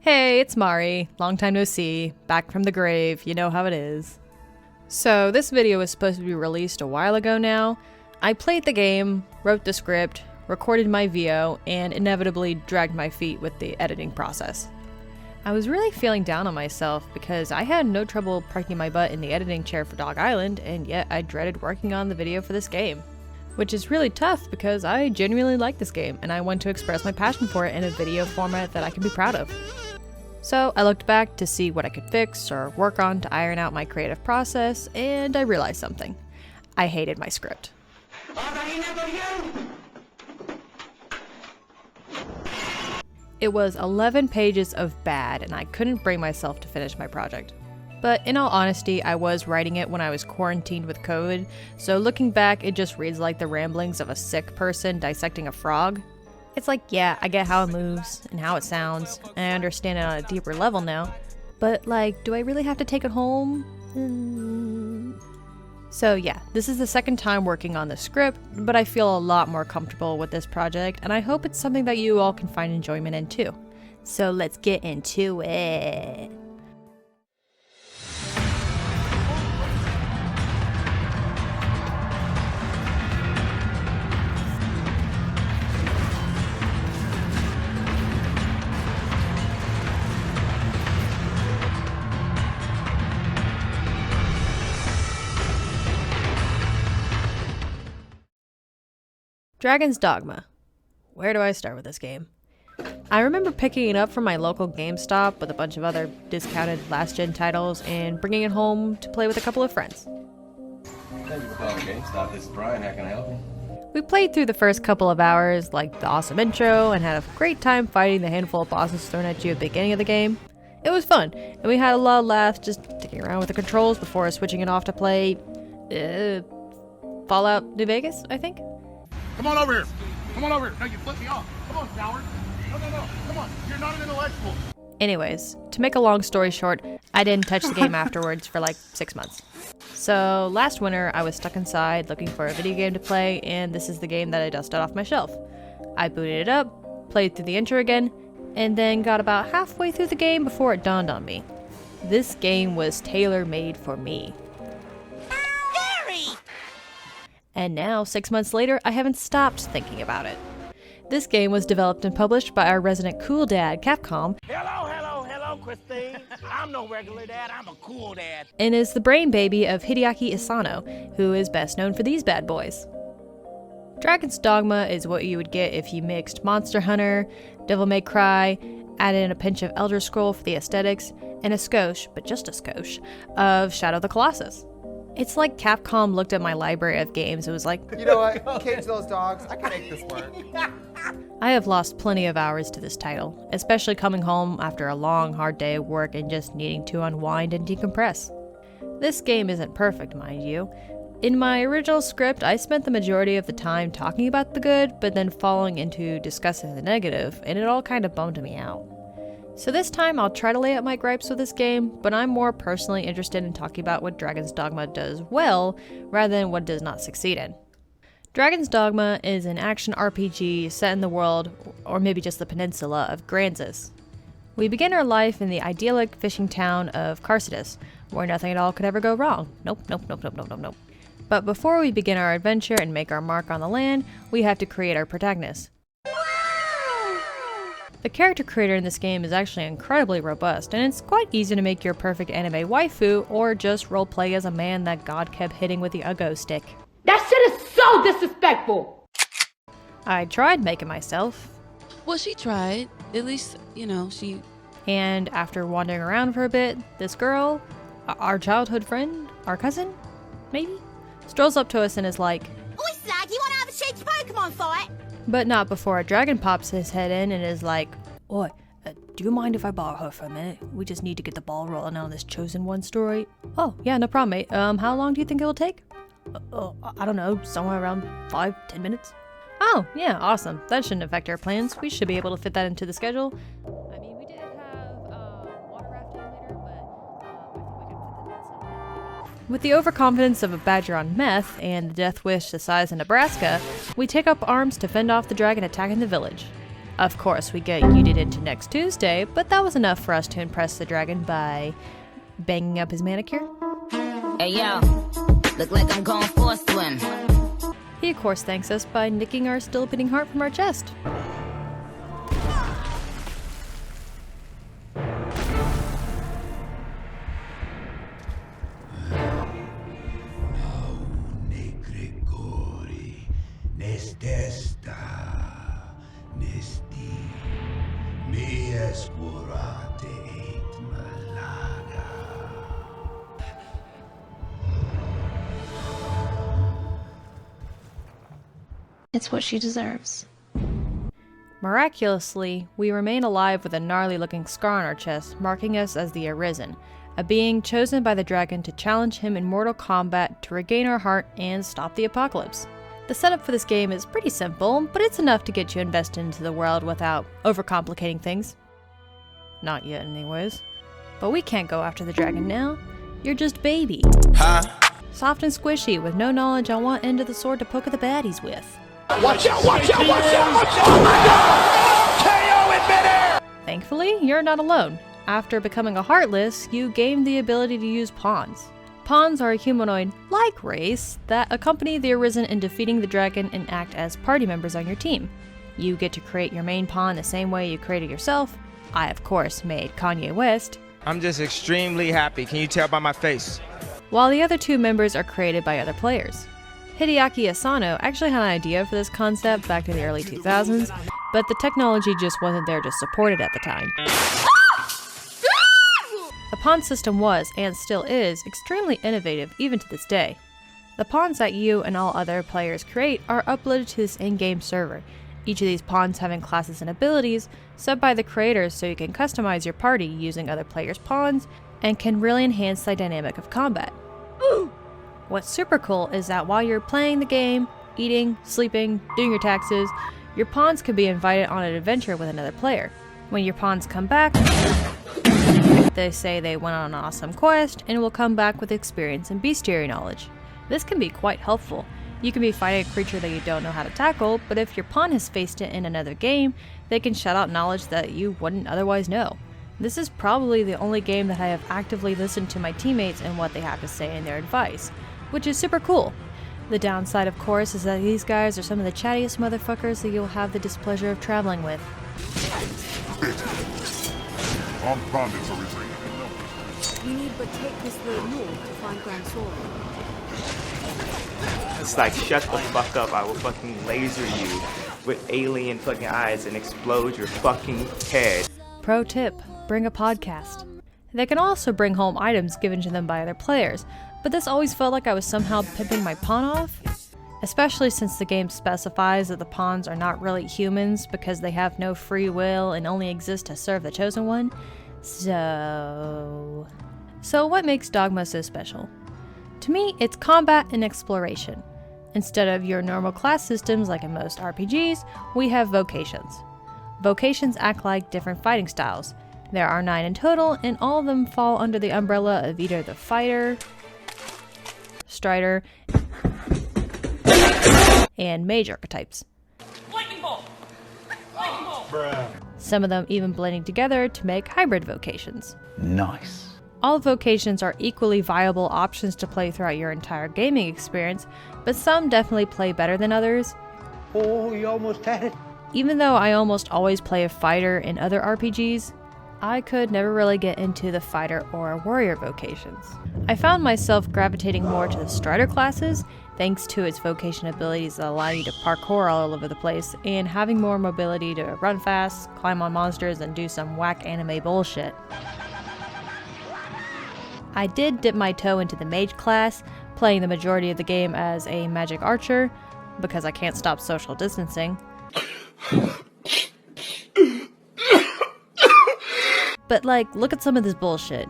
Hey, it's Mari. Long time no see. Back from the grave. You know how it is. So, this video was supposed to be released a while ago now. I played the game, wrote the script, recorded my VO, and inevitably dragged my feet with the editing process. I was really feeling down on myself because I had no trouble parking my butt in the editing chair for Dog Island, and yet I dreaded working on the video for this game. Which is really tough because I genuinely like this game, and I want to express my passion for it in a video format that I can be proud of. So I looked back to see what I could fix or work on to iron out my creative process, and I realized something. I hated my script. It was 11 pages of bad, and I couldn't bring myself to finish my project. But in all honesty, I was writing it when I was quarantined with COVID, so looking back, it just reads like the ramblings of a sick person dissecting a frog. It's like, yeah, I get how it moves and how it sounds, and I understand it on a deeper level now, but like, do I really have to take it home? So yeah, this is the second time working on the script, but I feel a lot more comfortable with this project, and I hope it's something that you all can find enjoyment in too. So let's get into it. Dragon's Dogma. Where do I start with this game? I remember picking it up from my local GameStop with a bunch of other discounted last-gen titles and bringing it home to play with a couple of friends. Thank you for calling GameStop. This is Brian. How can I help you? We played through the first couple of hours, like the awesome intro, and had a great time fighting the handful of bosses thrown at you at the beginning of the game. It was fun, and we had a lot of laughs just sticking around with the controls before switching it off to play Fallout New Vegas, I think? Come on over here. Come on over here. No, you flipped me off. Come on, coward. No. Come on. You're not an intellectual. Anyways, to make a long story short, I didn't touch the game afterwards for like 6 months. So last winter, I was stuck inside looking for a video game to play, and this is the game that I dusted off my shelf. I booted it up, played through the intro again, and then got about halfway through the game before it dawned on me. This game was tailor-made for me. And now, 6 months later, I haven't stopped thinking about it. This game was developed and published by our resident cool dad, Capcom. Hello, Christine. I'm no regular dad, I'm a cool dad. And is the brain baby of Hideaki Asano, who is best known for these bad boys. Dragon's Dogma is what you would get if you mixed Monster Hunter, Devil May Cry, added in a pinch of Elder Scroll for the aesthetics, and a skosh, but just a skosh, of Shadow of the Colossus. It's like Capcom looked at my library of games and was like, you know what, cage those dogs, I can make this work. I have lost plenty of hours to this title, especially coming home after a long, hard day of work and just needing to unwind and decompress. This game isn't perfect, mind you. In my original script, I spent the majority of the time talking about the good, but then falling into discussing the negative, and it all kind of bummed me out. So this time I'll try to lay out my gripes with this game, but I'm more personally interested in talking about what Dragon's Dogma does well, rather than what it does not succeed in. Dragon's Dogma is an action RPG set in the world, or maybe just the peninsula, of Granzis. We begin our life in the idyllic fishing town of Carcidus, where nothing at all could ever go wrong. Nope. But before we begin our adventure and make our mark on the land, we have to create our protagonist. The character creator in this game is actually incredibly robust, and it's quite easy to make your perfect anime waifu, or just roleplay as a man that God kept hitting with the Uggo stick. That shit is so disrespectful! I tried making myself. Well, she tried. At least, she... And after wandering around for a bit, this girl, our childhood friend, our cousin, maybe, strolls up to us and is like, "Oi, slag, you wanna have a cheeky Pokemon fight?" But not before a dragon pops his head in and is like, "Oi, do you mind if I borrow her for a minute? We just need to get the ball rolling on this Chosen One story." "Oh, yeah, no problem, mate. How long do you think it will take?" I don't know, somewhere around 5-10 minutes." "Oh, yeah, awesome. That shouldn't affect our plans. We should be able to fit that into the schedule." I mean, we did have water rafting later, but I think we can fit that in somewhere. With the overconfidence of a badger on meth and the death wish the size of Nebraska, we take up arms to fend off the dragon attacking the village. Of course, we get yeeted into next Tuesday, but that was enough for us to impress the dragon by banging up his manicure. Hey, yo. Look like I'm going for a swim. He, of course, thanks us by nicking our still beating heart from our chest. It's what she deserves. Miraculously, we remain alive with a gnarly-looking scar on our chest, marking us as the Arisen, a being chosen by the dragon to challenge him in mortal combat to regain our heart and stop the apocalypse. The setup for this game is pretty simple, but it's enough to get you invested into the world without overcomplicating things. Not yet, anyways. But we can't go after the dragon now. You're just baby. Huh? Soft and squishy, with no knowledge on what end of the sword to poke at the baddies with. Watch out, watch out, watch out, watch out! Oh my god! KO in midair! Thankfully, you're not alone. After becoming a Heartless, you gain the ability to use pawns. Pawns are a humanoid-like race that accompany the Arisen in defeating the dragon and act as party members on your team. You get to create your main pawn the same way you created yourself. I, of course, made Kanye West. I'm just extremely happy. Can you tell by my face? While the other two members are created by other players. Hideaki Asano actually had an idea for this concept back in the early 2000s, but the technology just wasn't there to support it at the time. The pawn system was, and still is, extremely innovative even to this day. The pawns that you and all other players create are uploaded to this in-game server, each of these pawns having classes and abilities set by the creators so you can customize your party using other players' pawns and can really enhance the dynamic of combat. What's super cool is that while you're playing the game, eating, sleeping, doing your taxes, your pawns can be invited on an adventure with another player. When your pawns come back, they say they went on an awesome quest and will come back with experience and bestiary knowledge. This can be quite helpful. You can be fighting a creature that you don't know how to tackle, but if your pawn has faced it in another game, they can shout out knowledge that you wouldn't otherwise know. This is probably the only game that I have actively listened to my teammates and what they have to say in their advice, which is super cool. The downside, of course, is that these guys are some of the chattiest motherfuckers that you'll have the displeasure of traveling with. I'm bandits, Serena. We need but take this road north to find Grand Sword. It's like, shut the fuck up, I will fucking laser you with alien fucking eyes and explode your fucking head. Pro tip, bring a podcast. They can also bring home items given to them by other players, but this always felt like I was somehow pimping my pawn off. Especially since the game specifies that the pawns are not really humans because they have no free will and only exist to serve the Chosen One. So what makes Dogma so special? To me, it's combat and exploration. Instead of your normal class systems like in most RPGs, we have vocations. Vocations act like different fighting styles. There are 9 in total, and all of them fall under the umbrella of either the fighter, strider, and mage archetypes. Lightning bolt! Lightning bolt! Some of them even blending together to make hybrid vocations. Nice. All vocations are equally viable options to play throughout your entire gaming experience, but some definitely play better than others. Oh, you almost had it. Even though I almost always play a fighter in other RPGs, I could never really get into the fighter or warrior vocations. I found myself gravitating more to the strider classes, thanks to its vocation abilities that allow you to parkour all over the place, and having more mobility to run fast, climb on monsters, and do some whack anime bullshit. I did dip my toe into the mage class, playing the majority of the game as a magic archer, because I can't stop social distancing. But like, look at some of this bullshit.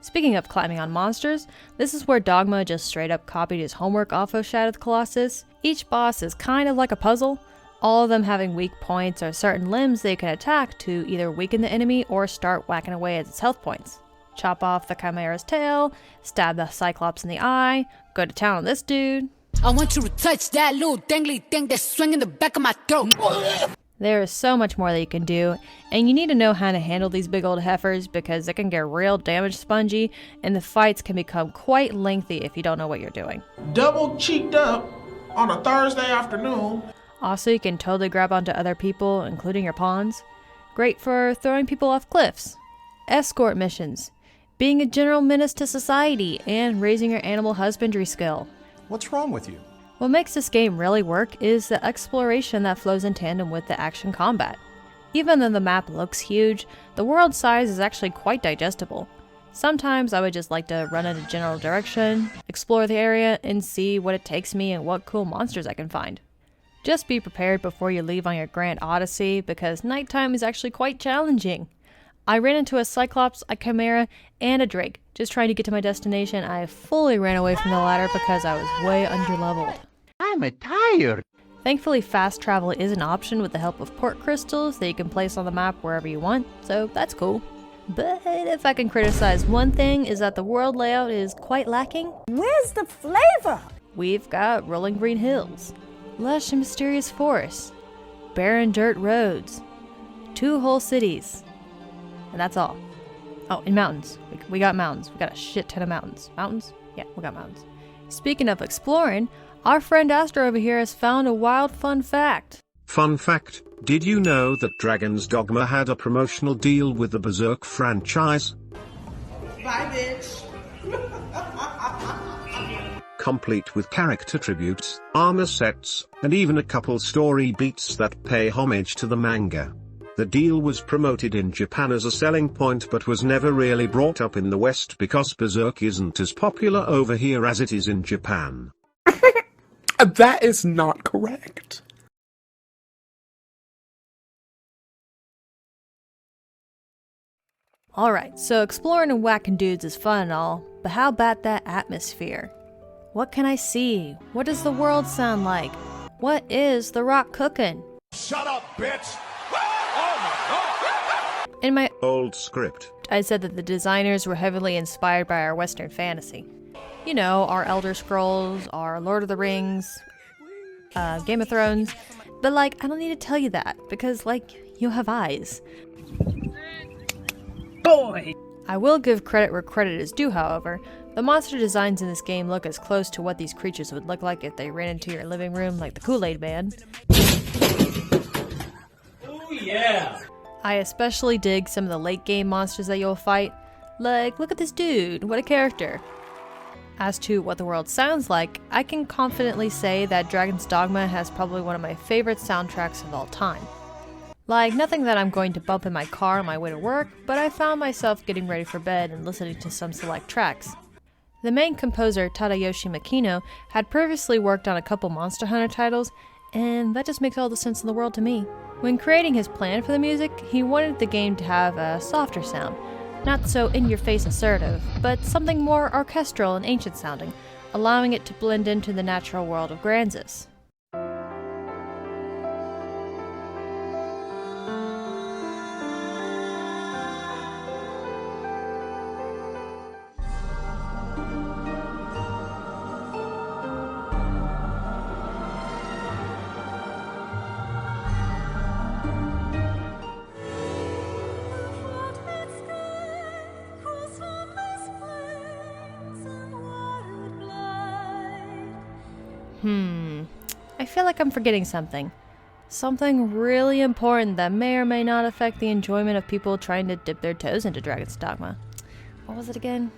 Speaking of climbing on monsters, this is where Dogma just straight up copied his homework off of Shadow of the Colossus. Each boss is kind of like a puzzle, all of them having weak points or certain limbs they can attack to either weaken the enemy or start whacking away at its health points. chop off the Chimera's tail, stab the Cyclops in the eye, go to town on this dude. I want you to touch that little dangly thing that's swinging the back of my throat. There is so much more that you can do, and you need to know how to handle these big old heifers because they can get real damage spongy, and the fights can become quite lengthy if you don't know what you're doing. Double cheeked up on a Thursday afternoon. Also, you can totally grab onto other people, including your pawns. Great for throwing people off cliffs, escort missions, being a general menace to society, and raising your animal husbandry skill. What's wrong with you? What makes this game really work is the exploration that flows in tandem with the action combat. Even though the map looks huge, the world size is actually quite digestible. Sometimes I would just like to run in a general direction, explore the area, and see what it takes me and what cool monsters I can find. Just be prepared before you leave on your grand odyssey because nighttime is actually quite challenging. I ran into a Cyclops, a Chimera, and a Drake. Just trying to get to my destination, I fully ran away from the ladder because I was way underleveled. I'm tired. Thankfully, fast travel is an option with the help of port crystals that you can place on the map wherever you want, so that's cool. But if I can criticize one thing, is that the world layout is quite lacking. Where's the flavor? We've got rolling green hills, lush and mysterious forests, barren dirt roads, 2 whole cities, and that's all. Oh, and mountains. We got mountains. We got a shit ton of mountains. Mountains? Yeah, we got mountains. Speaking of exploring, our friend Astro over here has found a wild fun fact. Fun fact, did you know that Dragon's Dogma had a promotional deal with the Berserk franchise? Bye, bitch. Complete with character tributes, armor sets, and even a couple story beats that pay homage to the manga. The deal was promoted in Japan as a selling point but was never really brought up in the West because Berserk isn't as popular over here as it is in Japan. That is not correct. Alright, so exploring and whacking dudes is fun and all, but how about that atmosphere? What can I see? What does the world sound like? What is The Rock cooking? Shut up, bitch! In my old script, I said that the designers were heavily inspired by our Western fantasy. You know, our Elder Scrolls, our Lord of the Rings, Game of Thrones. But like, I don't need to tell you that, because like, you have eyes. Boy! I will give credit where credit is due, however. The monster designs in this game look as close to what these creatures would look like if they ran into your living room like the Kool-Aid Man. Oh yeah! I especially dig some of the late game monsters that you'll fight. Like, look at this dude, what a character. As to what the world sounds like, I can confidently say that Dragon's Dogma has probably one of my favorite soundtracks of all time. Like, nothing that I'm going to bump in my car on my way to work, but I found myself getting ready for bed and listening to some select tracks. The main composer, Tadayoshi Makino, had previously worked on a couple Monster Hunter titles, and that just makes all the sense in the world to me. When creating his plan for the music, he wanted the game to have a softer sound, not so in-your-face assertive, but something more orchestral and ancient sounding, allowing it to blend into the natural world of Granzis. I feel like I'm forgetting something. Something really important that may or may not affect the enjoyment of people trying to dip their toes into Dragon's Dogma. What was it again?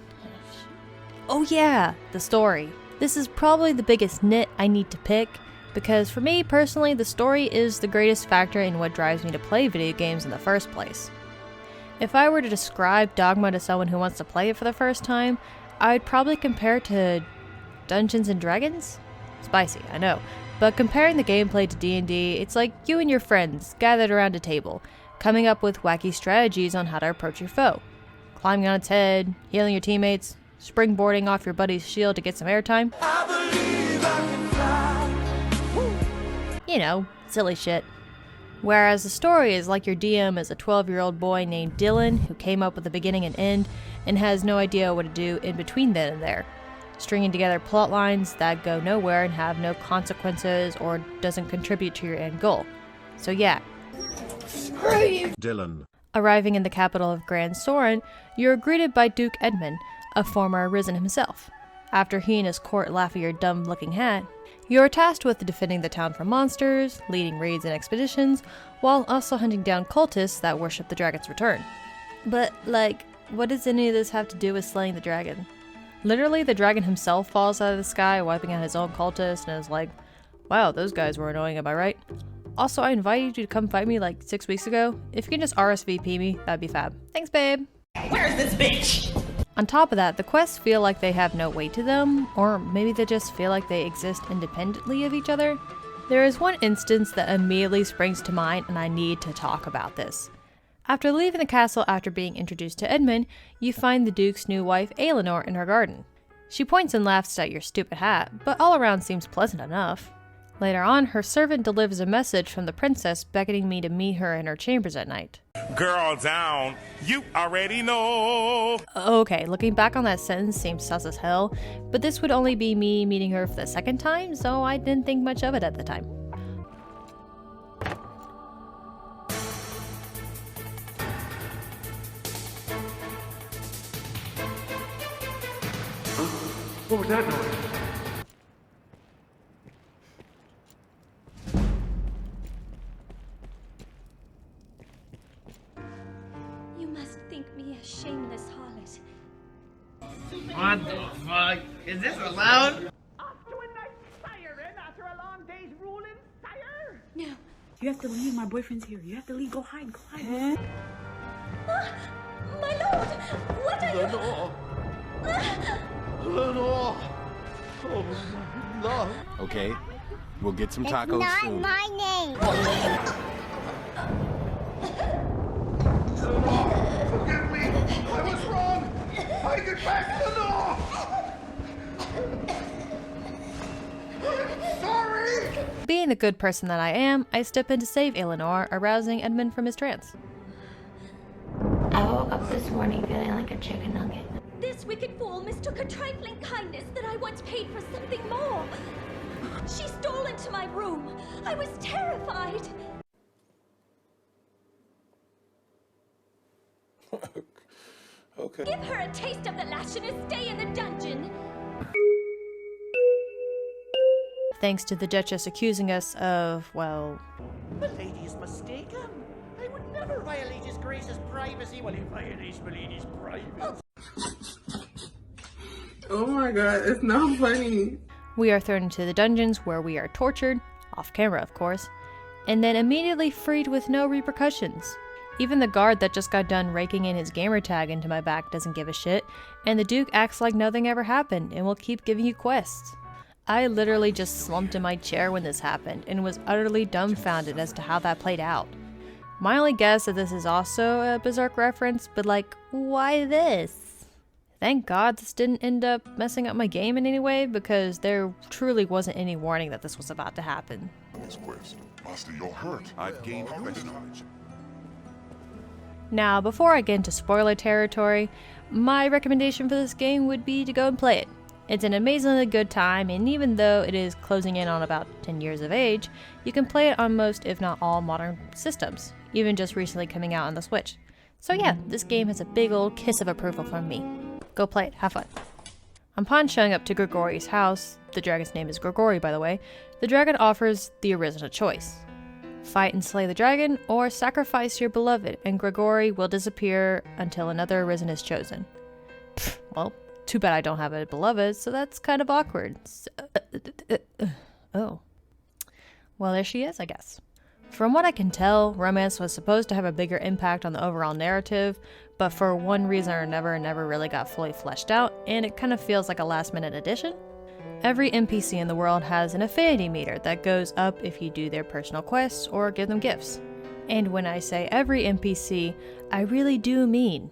Oh yeah, the story. This is probably the biggest nit I need to pick, because for me personally, the story is the greatest factor in what drives me to play video games in the first place. If I were to describe Dogma to someone who wants to play it for the first time, I would probably compare it to Dungeons & Dragons? Spicy, I know. But comparing the gameplay to D&D, it's like you and your friends gathered around a table, coming up with wacky strategies on how to approach your foe. Climbing on its head, healing your teammates, springboarding off your buddy's shield to get some airtime. You know, silly shit. Whereas the story is like your DM is a 12-year-old boy named Dylan who came up with the beginning and end, and has no idea what to do in between then and there, stringing together plot lines that go nowhere and have no consequences or doesn't contribute to your end goal. So yeah. Screw you, Dylan. Arriving in the capital of Grand Soren, you're greeted by Duke Edmund, a former Arisen himself. After he and his court laugh at your dumb-looking hat, you are tasked with defending the town from monsters, leading raids and expeditions, while also hunting down cultists that worship the dragon's return. But, like, what does any of this have to do with slaying the dragon? Literally, the dragon himself falls out of the sky, wiping out his own cultists, and is like, wow, those guys were annoying, am I right? Also, I invited you to come fight me like 6 weeks ago. If you can just RSVP me, that'd be fab. Thanks, babe! Where's this bitch? On top of that, the quests feel like they have no weight to them, or maybe they just feel like they exist independently of each other. There is one instance that immediately springs to mind, and I need to talk about this. After leaving the castle after being introduced to Edmund, you find the Duke's new wife, Eleanor, in her garden. She points and laughs at your stupid hat, but all around seems pleasant enough. Later on, her servant delivers a message from the princess beckoning me to meet her in her chambers at night. Girl down, you already know. Okay, looking back on that sentence seems sus as hell, but this would only be me meeting her for the second time, so I didn't think much of it at the time. What was that noise? You must think me a shameless harlot. What the fuck? Is this allowed? Off to a nice siren after a long day's ruling, sire? No. You have to leave. My boyfriend's here. You have to leave. Go hide. Go hide. My lord! What are Eleanor! Eleanor! Oh, my love. Okay, we'll get some tacos Not soon. my name. Forgive me! I was wrong! I get back Eleanor! I'm sorry! Being the good person that I am, I step in to save Eleanor, arousing Edmund from his trance. I woke up this morning feeling like a chicken nugget. This wicked fool mistook her trifling kindness that I once paid for something more. She stole into my room. I was terrified. Okay. Give her a taste of the lash and a stay in the dungeon. Thanks to the Duchess accusing us of, well... The lady is mistaken. I would never violate his grace's privacy while he violates my lady's privacy. Oh my god, it's not funny. We are thrown into the dungeons where we are tortured, off camera of course, and then immediately freed with no repercussions. Even the guard that just got done raking in his gamer tag into my back doesn't give a shit, and the Duke acts like nothing ever happened and will keep giving you quests. I literally just slumped in my chair when this happened and was utterly dumbfounded as to how that played out. My only guess that this is also a Berserk reference, but like, why this? Thank God this didn't end up messing up my game in any way, because there truly wasn't any warning that this was about to happen. This quest, master your hurt. I've gained quest knowledge. Now, before I get into spoiler territory, my recommendation for this game would be to go and play it. It's an amazingly good time, and even though it is closing in on about 10 years of age, you can play it on most, if not all, modern systems, even just recently coming out on the Switch. So yeah, this game has a big old kiss of approval from me. Go play it, have fun. Upon showing up to Grigori's house, the dragon's name is Grigori by the way, the dragon offers the Arisen a choice. Fight and slay the dragon, or sacrifice your beloved, and Grigori will disappear until another Arisen is chosen. Pfft, well, too bad I don't have a beloved, so that's kind of awkward. Oh. Well, there she is, I guess. From what I can tell, romance was supposed to have a bigger impact on the overall narrative, but for one reason or another, it never really got fully fleshed out, and it kind of feels like a last-minute addition. Every NPC in the world has an affinity meter that goes up if you do their personal quests or give them gifts. And when I say every NPC, I really do mean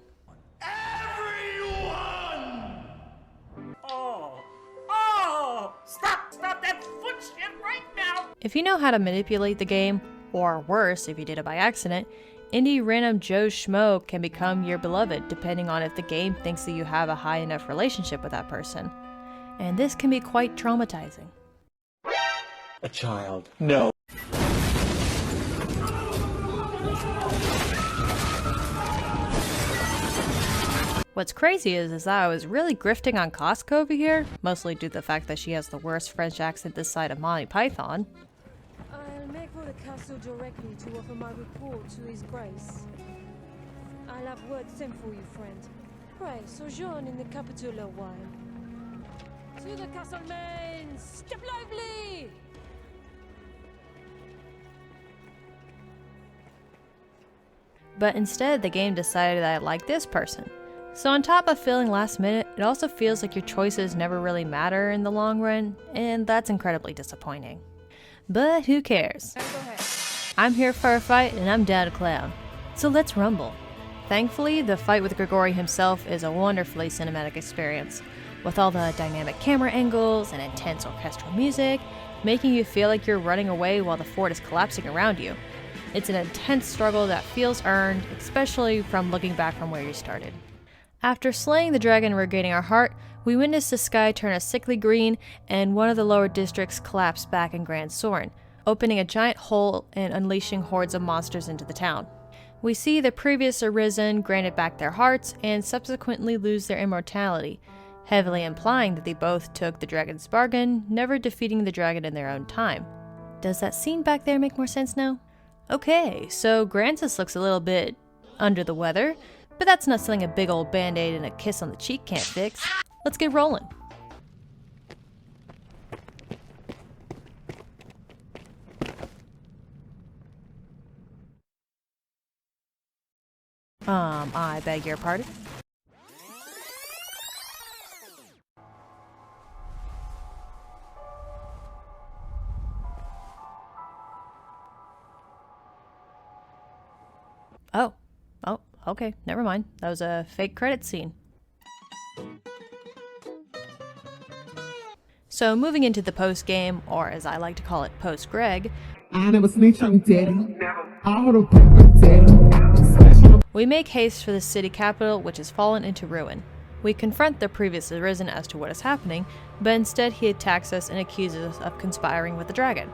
Stop that foot shit right now! if you know how to manipulate the game, or worse, if you did it by accident, Indie random Joe Schmo can become your beloved depending on if the game thinks that you have a high enough relationship with that person. And this can be quite traumatizing. A child. No. What's crazy is that I was really grifting on Costco over here, mostly due to the fact that she has the worst French accent this side of Monty Python. I'll make for the castle directly to offer my report to His Grace. I'll have word sent for you, friend. Pray, sojourn in the capital a while. To the castle men, step lively! But instead, the game decided that I like this person. So on top of feeling last minute, it also feels like your choices never really matter in the long run, and that's incredibly disappointing. But who cares? I'm here for a fight and I'm down to clown. So let's rumble. Thankfully, the fight with Grigori himself is a wonderfully cinematic experience, with all the dynamic camera angles and intense orchestral music, making you feel like you're running away while the fort is collapsing around you. It's an intense struggle that feels earned, especially from looking back from where you started. After slaying the dragon and regaining our heart, we witnessed the sky turn a sickly green and one of the lower districts collapse back in Grand Soren, opening a giant hole and unleashing hordes of monsters into the town. We see the previous Arisen granted back their hearts and subsequently lose their immortality, heavily implying that they both took the dragon's bargain, never defeating the dragon in their own time. Does that scene back there make more sense now? Okay, so Grantis looks a little bit under the weather, but that's not something a big old band-aid and a kiss on the cheek can't fix. Let's get rolling. I beg your pardon? Oh, okay, never mind. That was a fake credit scene. So moving into the post-game, or as I like to call it, post-Greg, I never snitch on daddy. I would have put daddy. We make haste for the city capital, which has fallen into ruin. We confront the previous Arisen as to what is happening, but instead he attacks us and accuses us of conspiring with the dragon.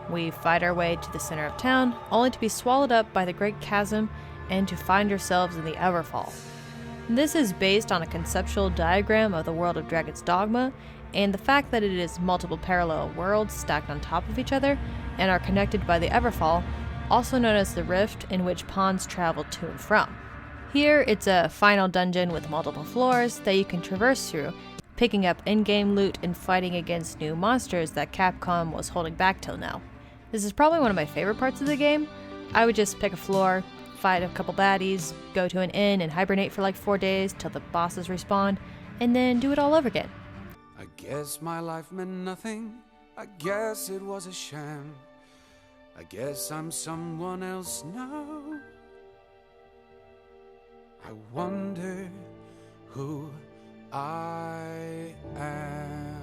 We fight our way to the center of town, only to be swallowed up by the Great Chasm and to find ourselves in the Everfall. This is based on a conceptual diagram of the world of Dragon's Dogma, and the fact that it is multiple parallel worlds stacked on top of each other and are connected by the Everfall, also known as the Rift, in which pawns travel to and from. Here, it's a final dungeon with multiple floors that you can traverse through, picking up in-game loot and fighting against new monsters that Capcom was holding back till now. This is probably one of my favorite parts of the game. I would just pick a floor, fight a couple baddies, go to an inn and hibernate for like 4 days till the bosses respawn, and then do it all over again. I guess my life meant nothing. I guess it was a sham. I guess I'm someone else now. I wonder who I am.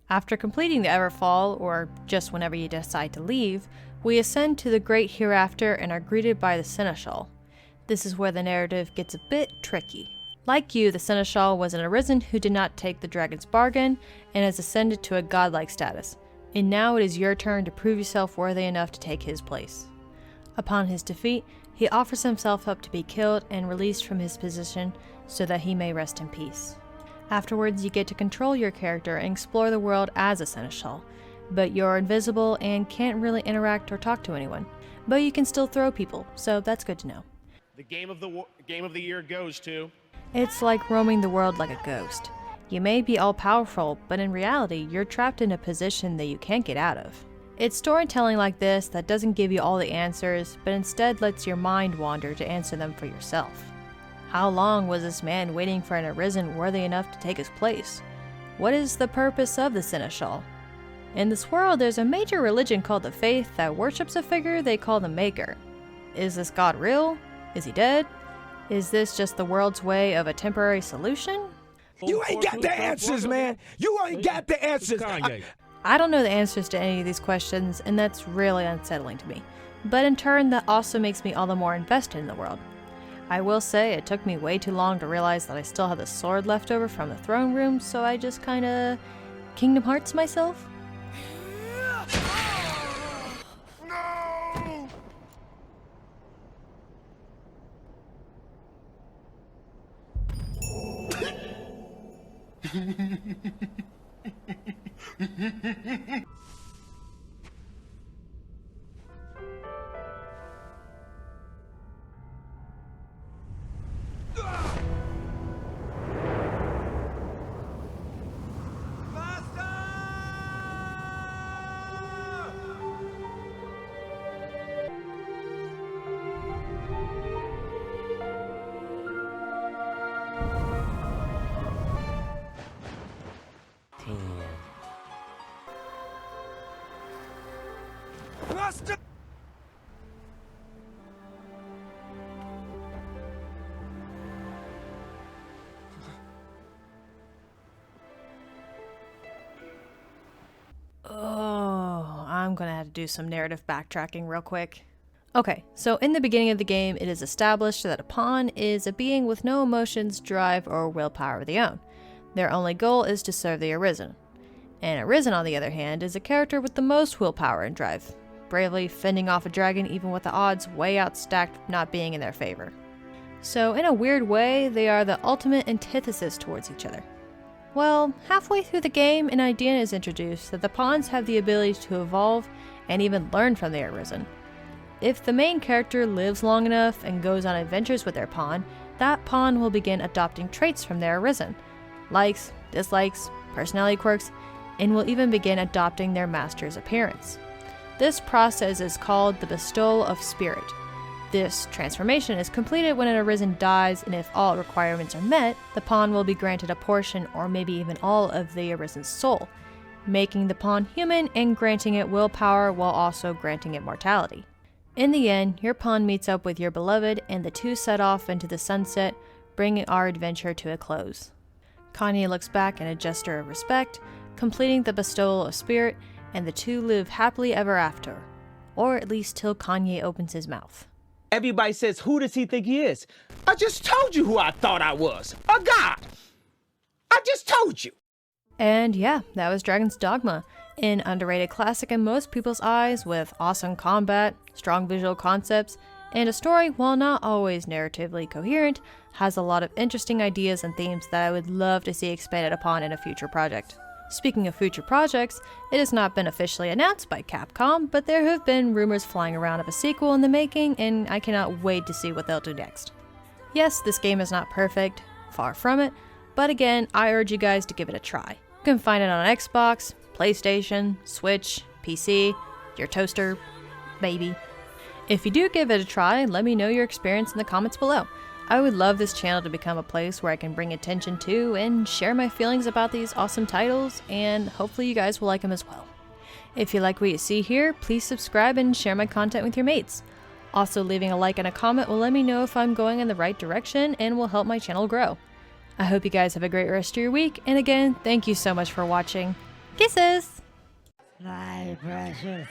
After completing the Everfall, or just whenever you decide to leave, we ascend to the Great Hereafter and are greeted by the Seneschal. This is where the narrative gets a bit tricky. Like you, the Seneschal was an Arisen who did not take the dragon's bargain and has ascended to a godlike status, and now it is your turn to prove yourself worthy enough to take his place. Upon his defeat, he offers himself up to be killed and released from his position so that he may rest in peace. Afterwards, you get to control your character and explore the world as a Seneschal, but you're invisible and can't really interact or talk to anyone. But you can still throw people, so that's good to know. The game of the year goes to... It's like roaming the world like a ghost. You may be all-powerful, but in reality, you're trapped in a position that you can't get out of. It's storytelling like this that doesn't give you all the answers, but instead lets your mind wander to answer them for yourself. How long was this man waiting for an Arisen worthy enough to take his place? What is the purpose of the Seneschal? In this world, there's a major religion called the Faith that worships a figure they call the Maker. Is this god real? Is he dead? Is this just the world's way of a temporary solution? You ain't got the answers, man! You ain't got the answers! I don't know the answers to any of these questions, and that's really unsettling to me. But in turn, that also makes me all the more invested in the world. I will say, it took me way too long to realize that I still had the sword left over from the throne room, so I just kinda Kingdom Hearts myself. Oh, I'm gonna have to do some narrative backtracking real quick. Okay, so in the beginning of the game, it is established that a pawn is a being with no emotions, drive, or willpower of their own. Their only goal is to serve the Arisen. And Arisen, on the other hand, is a character with the most willpower and drive, bravely fending off a dragon even with the odds way outstacked not being in their favor. So in a weird way, they are the ultimate antithesis towards each other. Well, halfway through the game, an idea is introduced that the pawns have the ability to evolve and even learn from the Arisen. If the main character lives long enough and goes on adventures with their pawn, that pawn will begin adopting traits from their Arisen. Likes, dislikes, personality quirks, and will even begin adopting their master's appearance. This process is called the bestowal of spirit. This transformation is completed when an Arisen dies, and if all requirements are met, the pawn will be granted a portion or maybe even all of the Arisen's soul, making the pawn human and granting it willpower while also granting it mortality. In the end, your pawn meets up with your beloved and the two set off into the sunset, bringing our adventure to a close. Kanye looks back in a gesture of respect, completing the bestowal of spirit, and the two live happily ever after. Or at least till Kanye opens his mouth. Everybody says, who does he think he is? I just told you who I thought I was. A god. I just told you. And yeah, that was Dragon's Dogma, an underrated classic in most people's eyes with awesome combat, strong visual concepts, and a story, while not always narratively coherent, has a lot of interesting ideas and themes that I would love to see expanded upon in a future project. Speaking of future projects, it has not been officially announced by Capcom, but there have been rumors flying around of a sequel in the making, and I cannot wait to see what they'll do next. Yes, this game is not perfect, far from it, but again, I urge you guys to give it a try. You can find it on Xbox, PlayStation, Switch, PC, your toaster, maybe. If you do give it a try, let me know your experience in the comments below. I would love this channel to become a place where I can bring attention to and share my feelings about these awesome titles, and hopefully you guys will like them as well. If you like what you see here, please subscribe and share my content with your mates. Also, leaving a like and a comment will let me know if I'm going in the right direction and will help my channel grow. I hope you guys have a great rest of your week, and again, thank you so much for watching. Kisses! Bye, precious.